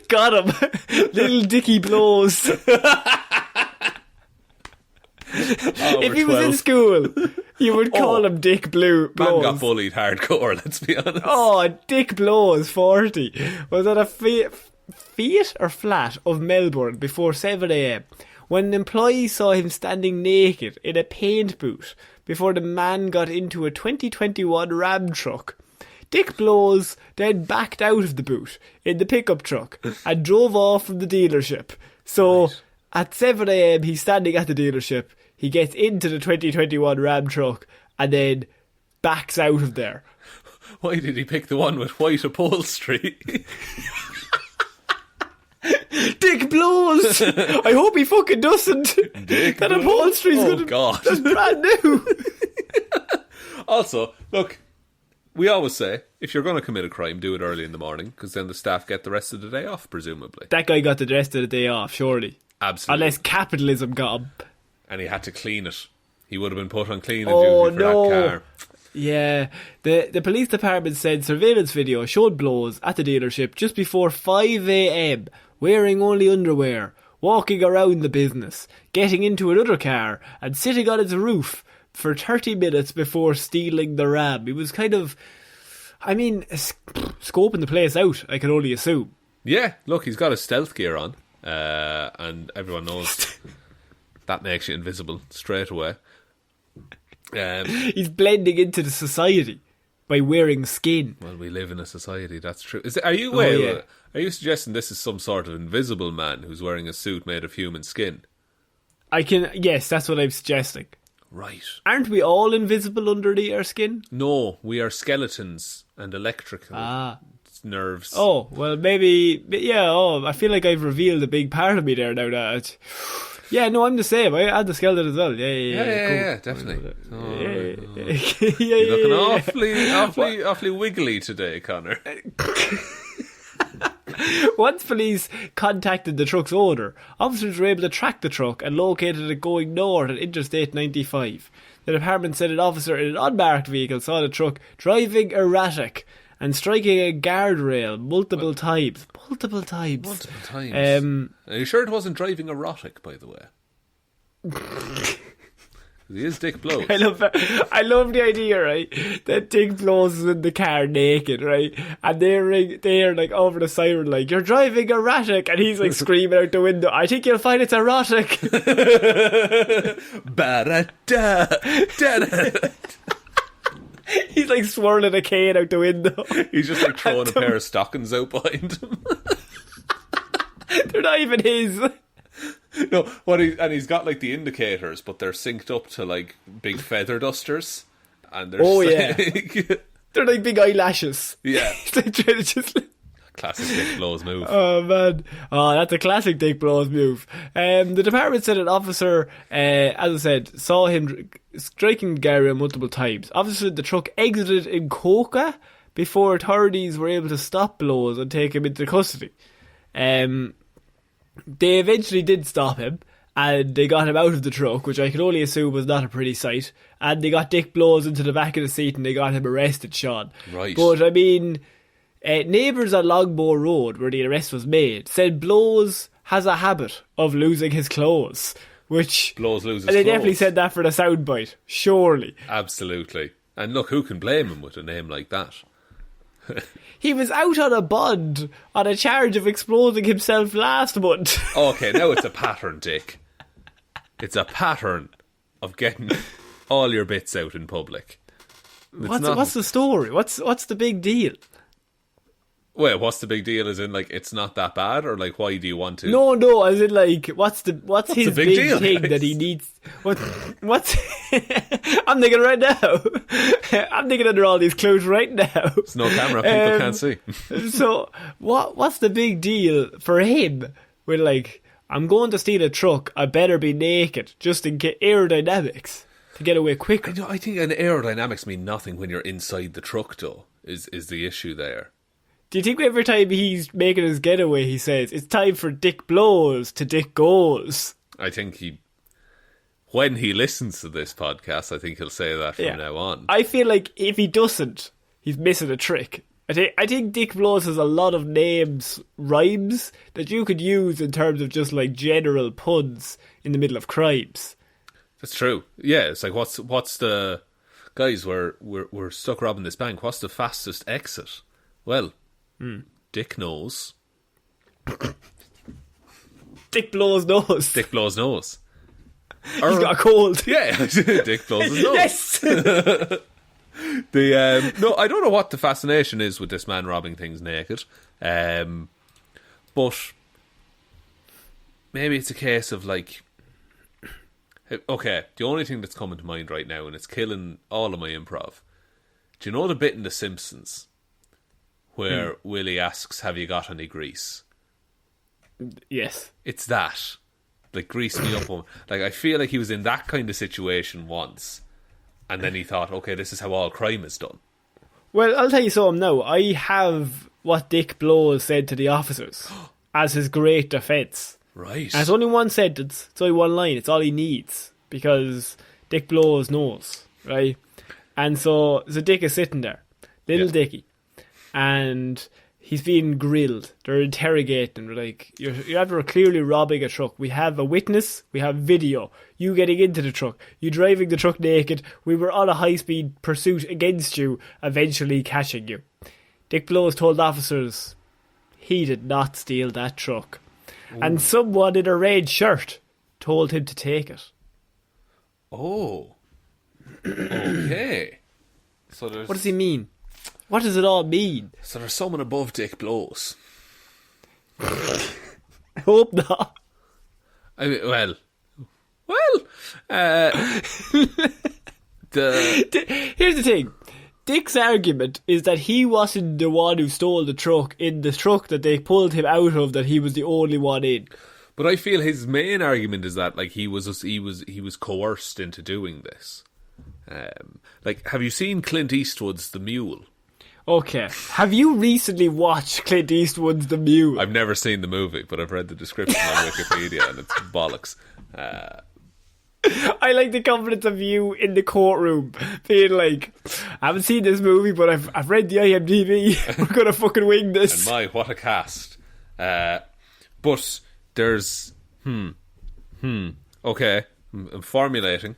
Got him. Little Dicky Blows. If he was in school, you would call him Dick Blows. Man got bullied hardcore, let's be honest. Oh, Dick Blows, 40, was at a Fiat or flat of Melbourne before 7 a.m. when an employee saw him standing naked in a paint booth before the man got into a 2021 Ram truck. Dick Blows then backed out of the boot in the pickup truck and drove off from the dealership. So at 7 a.m. he's standing at the dealership. He gets into the 2021 Ram truck and then backs out of there. Why did he pick the one with white upholstery? Dick Blows! I hope he fucking doesn't. Dick that blows? upholstery's Oh, gonna... God. That's brand new. Also, look, we always say, if you're going to commit a crime, do it early in the morning, because then the staff get the rest of the day off, presumably. That guy got the rest of the day off, surely. Absolutely. Unless capitalism got him. And he had to clean it. He would have been put on cleaning Oh, duty for no. that car. Yeah, the police department said surveillance video showed Blows at the dealership just before 5 a.m, wearing only underwear, walking around the business, getting into another car and sitting on its roof for 30 minutes before stealing the Ram. He was kind of, scoping the place out, I can only assume. Yeah, look, he's got his stealth gear on, and everyone knows that makes you invisible straight away. He's blending into the society by wearing skin. Well, we live in a society, that's true. Are you suggesting this is some sort of invisible man who's wearing a suit made of human skin? Yes, that's what I'm suggesting. Right. Aren't we all invisible underneath our skin? No, we are skeletons and electrical nerves. Oh, well, maybe, yeah, I feel like I've revealed a big part of me there now that... Yeah, no, I'm the same. I had the skeleton as well. Yeah, definitely. You're looking awfully wiggly today, Connor. Once police contacted the truck's owner, officers were able to track the truck and located it going north at Interstate 95. The department said an officer in an unmarked vehicle saw the truck driving erratic and striking a guardrail multiple times. Multiple times. Are you sure it wasn't driving erotic, by the way? He is Dick Blows. I love the idea, right? That Dick Blows is in the car naked, right? And they're like over the siren, like, you're driving erratic, and he's like screaming out the window, I think you'll find it's erotic. He's like swirling a cane out the window. He's just like throwing a pair of stockings out behind him. They're not even his. No, and he's got like the indicators, but they're synced up to like big feather dusters. And they're they're like big eyelashes. Yeah. They're trying to just... Classic Dick Blows move. Oh man, that's a classic Dick Blows move. The department said an officer, as I said, saw him striking Gary multiple times. Officers said the truck exited in Coca before authorities were able to stop Blows and take him into custody. They eventually did stop him, and they got him out of the truck, which I can only assume was not a pretty sight. And they got Dick Blows into the back of the seat, and they got him arrested, Shaun. Right. But I mean, neighbours on Longbow Road, where the arrest was made, said Blows has a habit of losing his clothes. Which Blows loses and they clothes. definitely said that for the soundbite, surely. Absolutely. And look, who can blame him with a name like that? He was out on a bond on a charge of exploding himself last month. Okay, now it's a pattern, Dick. It's a pattern of getting all your bits out in public. What's the story? What's the big deal? Wait, what's the big deal? As in, like, it's not that bad, or like, why do you want to? No. As in, like, what's his big deal, thing guys? that he needs? What's? I'm thinking right now. I'm thinking under all these clothes right now. There's no camera, people can't see. So, what's the big deal for him? With like, I'm going to steal a truck. I better be naked, just in case aerodynamics to get away quicker. I think an aerodynamics mean nothing when you're inside the truck, though. Is the issue there? Do you think every time he's making his getaway, he says, it's time for Dick Blows to Dick Goes? I think when he listens to this podcast, I think he'll say that from now on. I feel like if he doesn't, he's missing a trick. I think Dick Blows has a lot of rhymes that you could use in terms of just like general puns in the middle of crimes. That's true. Yeah, it's like what's the guys? We're stuck robbing this bank. What's the fastest exit? Well, Dick knows. Dick Blows nose. Dick blows nose. He's got a cold. Yeah, Dick blows his nose. Yes. No, I don't know what the fascination is with this man robbing things naked. But maybe it's a case of like, okay, the only thing that's coming to mind right now, and it's killing all of my improv. Do you know the bit in The Simpsons where Willie asks, "Have you got any grease?" Yes. It's that. Like, grease me up. Like, I feel like he was in that kind of situation once, and then he thought, okay, this is how all crime is done. Well, I'll tell you something now. I have what Dick Blows said to the officers as his great defence. Right. And it's only one sentence. It's only one line. It's all he needs. Because Dick Blows knows, right? And so Dick is sitting there. Little Dicky. And he's being grilled. They're interrogating. They're like, you're after clearly robbing a truck. We have a witness. We have video. You getting into the truck. You driving the truck naked. We were on a high-speed pursuit against you, eventually catching you. Dick Blows told officers he did not steal that truck. Ooh. And someone in a red shirt told him to take it. Oh. Okay. So what does he mean? What does it all mean? So there's someone above Dick Blows. I hope not. I mean, well. Here's the thing. Dick's argument is that he wasn't the one who stole the truck in the truck that they pulled him out of, that he was the only one in. But I feel his main argument is that like he was coerced into doing this. Like, have you seen Clint Eastwood's The Mule? Okay. Have you recently watched Clint Eastwood's The Mule? I've never seen the movie, but I've read the description on Wikipedia and it's bollocks. I like the confidence of you in the courtroom being like, I haven't seen this movie, but I've read the IMDb. We're gonna fucking wing this. And my, what a cast. But there's okay. I'm formulating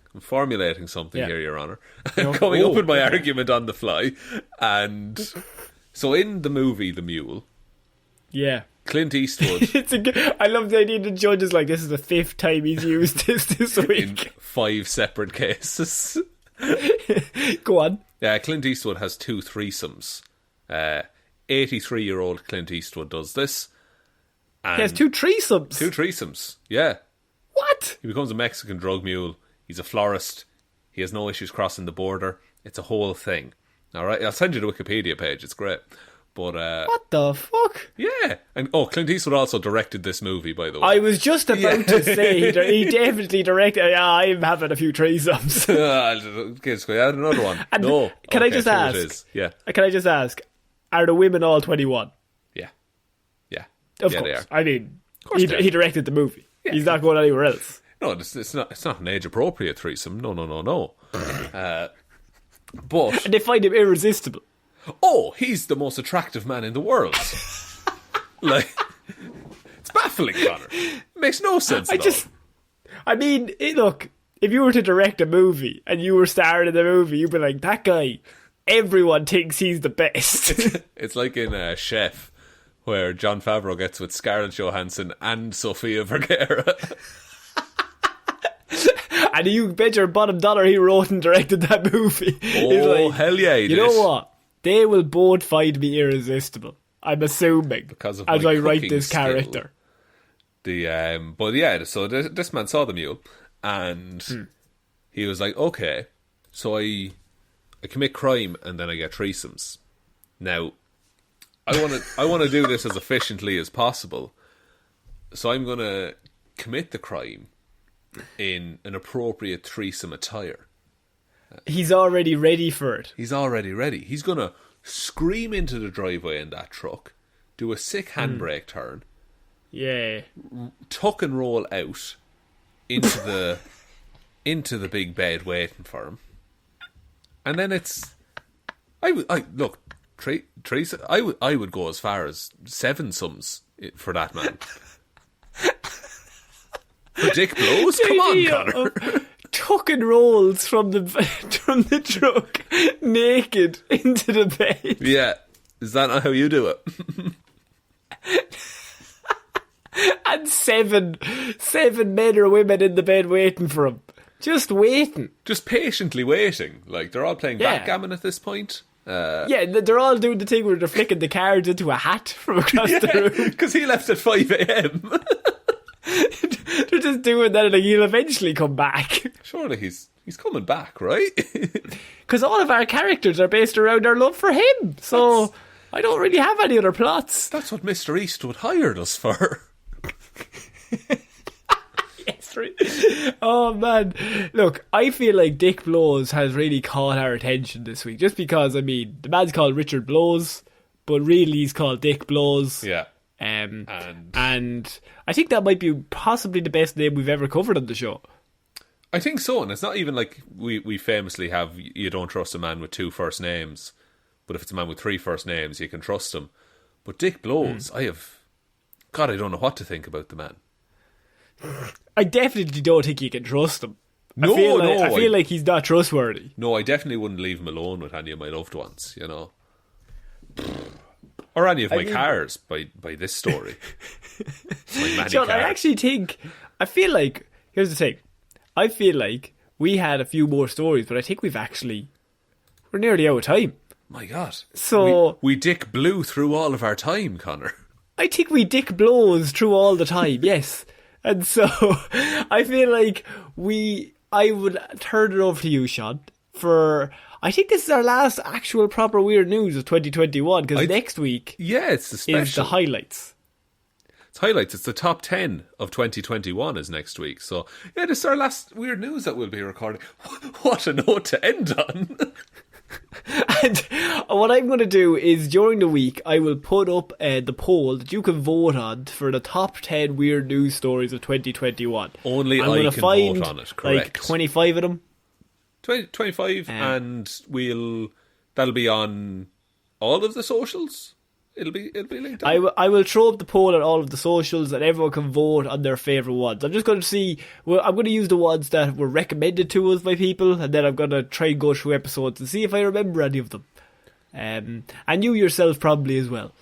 something here, Your Honour. I'm coming up with my argument on the fly. And so in the movie The Mule, Clint Eastwood. I love the idea the judge is like, this is the 5th time he's used this week. In 5 separate cases. Go on. Clint Eastwood has 2 threesomes. 83-year-old Clint Eastwood does this. And he has 2 threesomes? 2 threesomes, yeah. What? He becomes a Mexican drug mule. He's a florist. He has no issues crossing the border. It's a whole thing. Alright, I'll send you the Wikipedia page. It's great. But what the fuck? Yeah. And Clint Eastwood also directed this movie, by the way. I was just about to say he definitely directed. Yeah, I'm having a few threesomes. Okay, so I had another one. And no. Can I just ask? Yeah. Can I just ask? Are the women all 21? Yeah. Yeah. Of course. They are. I mean, he directed the movie. Yeah. He's not going anywhere else. No, it's not an age appropriate threesome. No. But and they find him irresistible. Oh, he's the most attractive man in the world. Like, it's baffling, Connor. It makes no sense. Look, if you were to direct a movie and you were starring in the movie, you'd be like, that guy, everyone thinks he's the best. It's like in Chef, where Jon Favreau gets with Scarlett Johansson and Sofia Vergara. And you bet your bottom dollar he wrote and directed that movie. Oh, like, hell yeah, he did. You know what? They will both find me irresistible, I'm assuming, because of as my I write this skill. character. But yeah, so this man saw the mule, and he was like, okay, so I commit crime and then I get threesomes. Now, I want to do this as efficiently as possible, so I'm going to commit the crime in an appropriate threesome attire. He's already ready for it. He's already ready. He's going to scream into the driveway in that truck, do a sick handbrake turn, tuck and roll out into the big bed waiting for him, and then it's I would go as far as 7 sums for that man. For Dick Blows? Come on, Connor. Tuck and rolls from the truck naked into the bed. Yeah. Is that not how you do it? And seven men or women in the bed waiting for him. Just waiting. Just patiently waiting. Like, they're all playing backgammon at this point. Yeah, they're all doing the thing where they're flicking the cards into a hat from across the room. Because he left at 5 a.m. They're just doing that, and like, he'll eventually come back. Surely he's coming back, right? Because all of our characters are based around our love for him. So I don't really have any other plots. That's what Mr. Eastwood hired us for. Yes, right. Oh man, look, I feel like Dick Blows has really caught our attention this week, just because, I mean, the man's called Richard Blows, but really he's called Dick Blows. Yeah. And I think that might be possibly the best name we've ever covered on the show. I think so, and it's not even like we famously have, you don't trust a man with 2 first names, but if it's a man with 3 first names, you can trust him. But Dick Blows, I don't know what to think about the man. I definitely don't think you can trust him. I feel like he's not trustworthy. No, I definitely wouldn't leave him alone with any of my loved ones, you know. Or any of my cars by this story. Shaun, I feel like, here's the thing. I feel like we had a few more stories, but I think we're nearly out of time. My God. So we Dick blew through all of our time, Connor. I think we Dick Blows through all the time, yes. And so I feel like I would turn it over to you, Shaun, for, I think this is our last actual proper weird news of 2021, because next week it's the special. Is the highlights. It's highlights. It's the top 10 of 2021 is next week. So, yeah, this is our last weird news that we'll be recording. What a note to end on. And what I'm going to do is, during the week, I will put up the poll that you can vote on for the top 10 weird news stories of 2021. Only I can vote on it, correct. Like 25 of them. 25, and that'll be on all of the socials. It'll be linked up. I will throw up the poll on all of the socials, and everyone can vote on their favourite ones. I'm just going to see. Well, I'm going to use the ones that were recommended to us by people, and then I'm going to try and go through episodes and see if I remember any of them. And you yourself probably as well.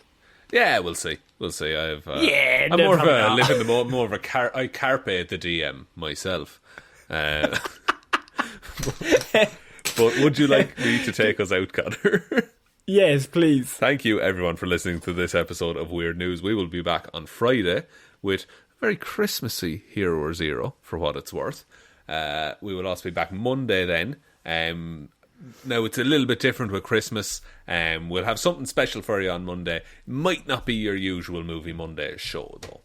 Yeah, we'll see. We'll see. I'm no, more of a live in the moment, more of a I carpe the DM myself. But would you like me to take us out, Connor? Yes, please. Thank you, everyone, for listening to this episode of Weird News. We will be back on Friday with a very Christmassy Hero or Zero, for what it's worth. We will also be back Monday then. Now, it's a little bit different with Christmas. We'll have something special for you on Monday. Might not be your usual Movie Monday show, though.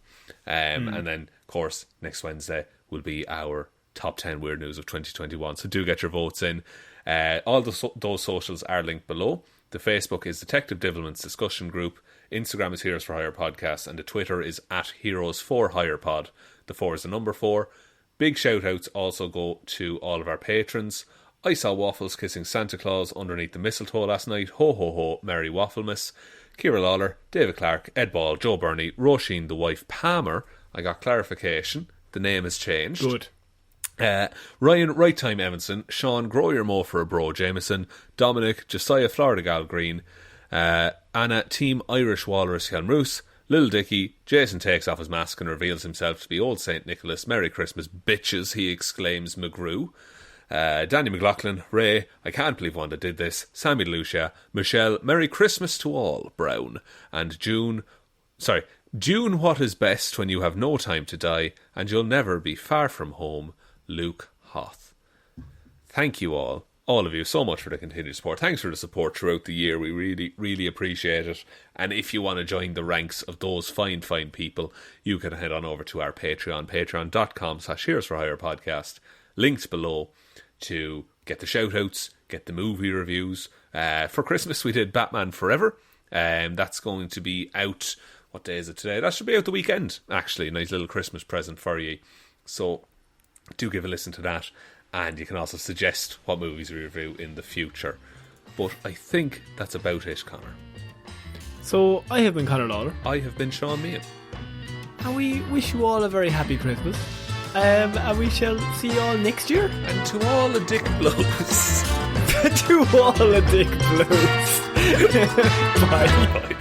And then, of course, next Wednesday will be our top 10 Weird News of 2021. So do get your votes in. All those socials are linked below. The Facebook is Detective Divilment's discussion group. Instagram is Heroes for Hire Podcast. And the Twitter is @Heroes4HirePod. The 4 is the number 4. Big shout outs also go to all of our patrons. I saw Waffles kissing Santa Claus underneath the mistletoe last night. Ho ho ho, Merry Wafflemas. Ciara Lawler, David Clarke, Ed Ball, Joe Burney, Róisín the wife, Palmer. I got clarification. The name has changed. Good. Ryan, Right Time Evanson, Shaun, Grow Your Mo for a Bro Jamieson, Dominic, Jessiah, Florida Gal Green, Anna, Team Irish Walrus Hjelmroos, Lil Dicky, Jason takes off his mask and reveals himself to be old Saint Nicolas. Merry Christmas, bitches, he exclaims, McGrew. Danny McLaughlin, Ray, I can't believe Wanda did this, Sammy DeLucia, Michelle, Merry Christmas to all, Browne, and June, what is best when you have no time to die, and you'll never be far from home, Luke Hoth. Thank you all of you, so much for the continued support. Thanks for the support throughout the year. We really, really appreciate it. And if you want to join the ranks of those fine people, you can head on over to our Patreon, patreon.com/Heroes for Hire podcast, linked below, to get the shout outs, get the movie reviews. For Christmas we did Batman Forever. That's going to be out, what day is it today? That should be out the weekend, actually. A nice little Christmas present for you. So do give a listen to that, and you can also suggest what movies we review in the future. But I think that's about it, Connor. So I have been Ciara Lawler. I have been Shaun Meehan. And we wish you all a very happy Christmas. And we shall see you all next year. And to all a dick blows. To all a dick blows. Bye. Bye.